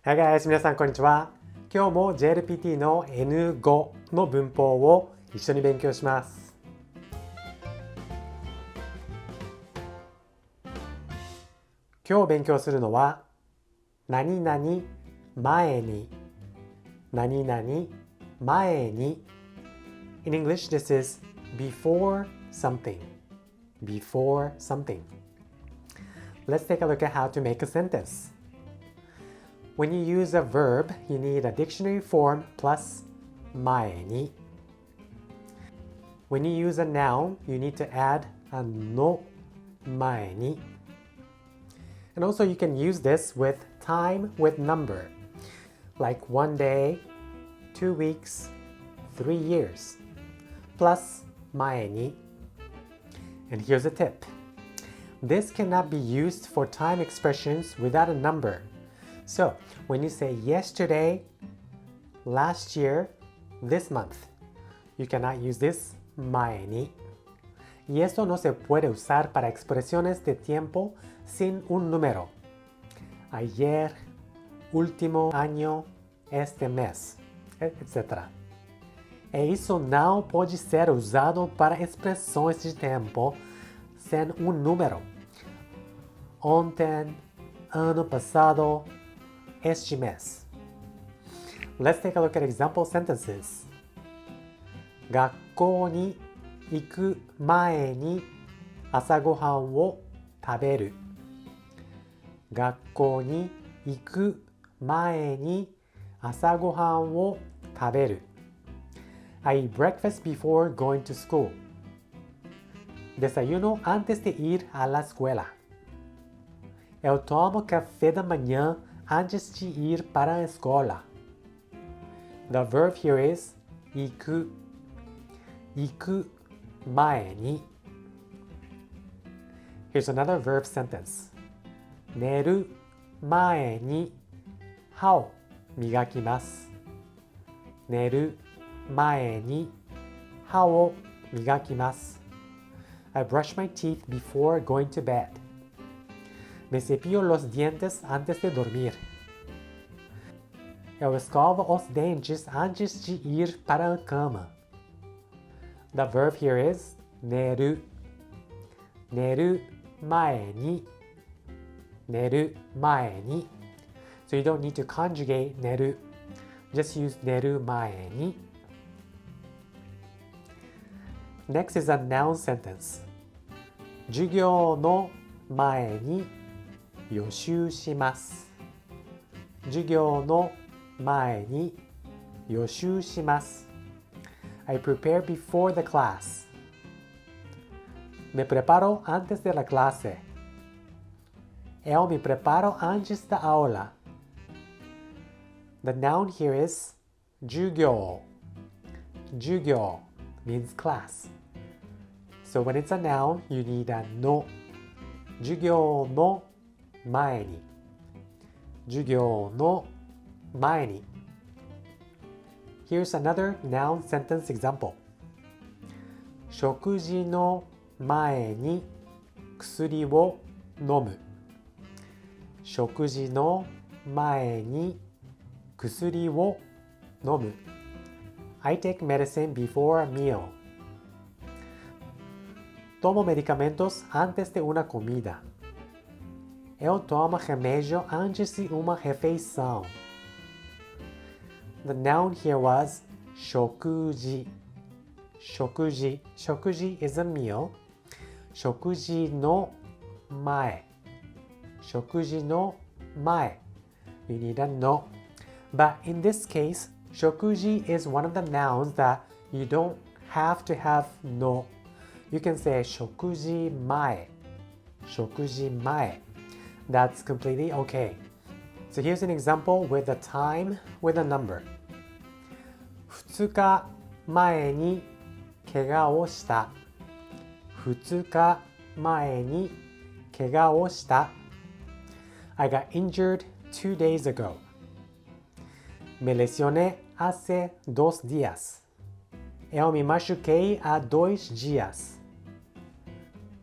Hi guys, 皆さんこんにちは。今日も JLPT の N5 の文法を一緒に勉強します。今日勉強するのは何々前に何々前に In English, this is before something. Before something. Let's take a look at how to make a sentence. When you use a verb, you need a dictionary form plus 前に. When you use a noun, you need to add a の前に. And also you can use this with time with number, like 1 day, 2 weeks, 3 years, plus 前に. And here's a tip. This cannot be used for time expressions without a number. So, when you say yesterday, last year, this month, you cannot use this 前に. Y esto no se puede usar para expresiones de tiempo sin un número. Ayer, último año, este mes, etc. E isso não pode ser usado para expressões de tempo sem um número. Ontem, ano passado, este mês. Let's take a look at example sentences. 学校に行く前に朝ごはんを食べる。学校に行く前に朝ごはんを食べる。I eat breakfast before going to school. Desayuno antes de ir a la escuela. Eu tomo café da manhã antes de ir para a escola. The verb here is 行く。行く前に. Here's another verb sentence. 寝る前に歯を磨きます。寝る前に歯を磨きます。I brush my teeth before going to bed. Me cepillo los dientes antes de dormir. Eu escovo os dentes antes de ir para a cama. The verb here is 寝る。寝る前に。寝る前に。So you don't need to conjugate 寝る. Just use 寝る前に. Next is a noun sentence. 授業の前に予習します。授業の前に予習します。I prepare before the class. Me preparo antes de la clase. Eu me preparo antes da aula. The noun here is 授業. 授業 means class. So when it's a noun, you need a の. 授業の前に。授業の前に. Here's another noun sentence example. 食事の前に薬を飲む。食事の前に薬を飲む。I take medicine before a meal. Tomo medicamentos antes de una comida. Eu tomo remédio antes de uma refeição. The noun here was 食事. 食事. 食事 is a meal. 食事の前. 食事の前. You need a の. But in this case, 食事 is one of the nouns that you don't have to have の. You can say 食事前. 食事前. That's completely okay. So here's an example with a time with a number. 2日前に怪我をした。2日前に怪我をした。I got injured 2 days ago. Me lesioné hace 2 días. Eu me machuquei há 2 dias.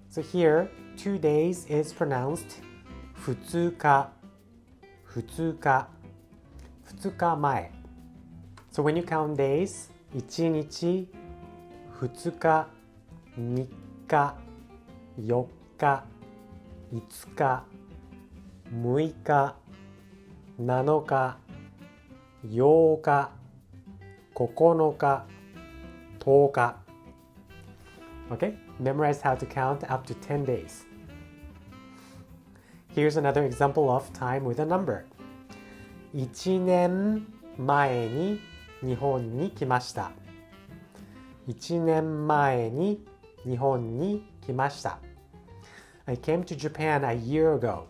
So here, 2 days is pronounced 2日. 2日. 2日前。So when you count days, 1日、2日、3日、4日、5日、6日、7日、8日、9日、10日。Okay? Memorize how to count up to 10 days. Here's another example of time with a number. 1年前に日本に来ました。1年前に日本に来ました。I came to Japan a year ago.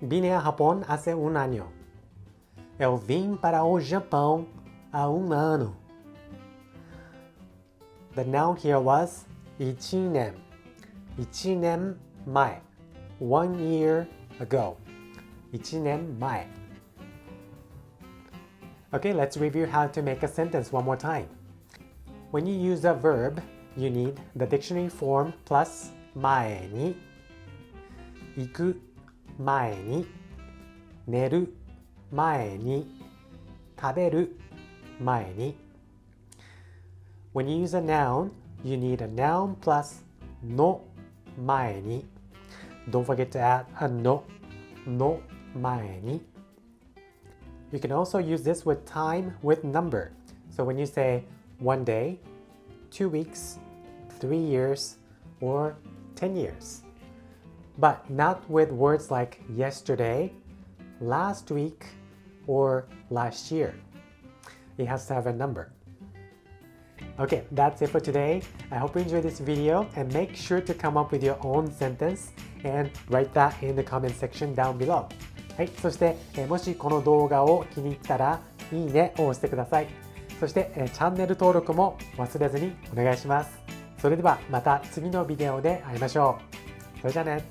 Vine a Japón hace un año. Eu vim para o Japão há ano. The noun here was 1年。1年前。1 year ago. 1年前。Okay, let's review how to make a sentence one more time. When you use a verb, you need the dictionary form plus 前に、行く前に、寝る前に、食べる前に。When you use a noun, you need a noun plus の前に。Don't forget to add a の前に。You can also use this with time with number. So when you say 1 day, 2 weeks, 3 years, or 10 years. But not with words like yesterday, last week, or last year. It has to have a number. Okay, that's it for today. I hope you enjoyed this video and make sure to come up with your own sentence and write that in the comment section down below. はい、そして、もしこの動画を気に入ったらいいねを押してください。そして、チャンネル登録も忘れずにお願いします。それではまた次のビデオで会いましょう。それじゃあね。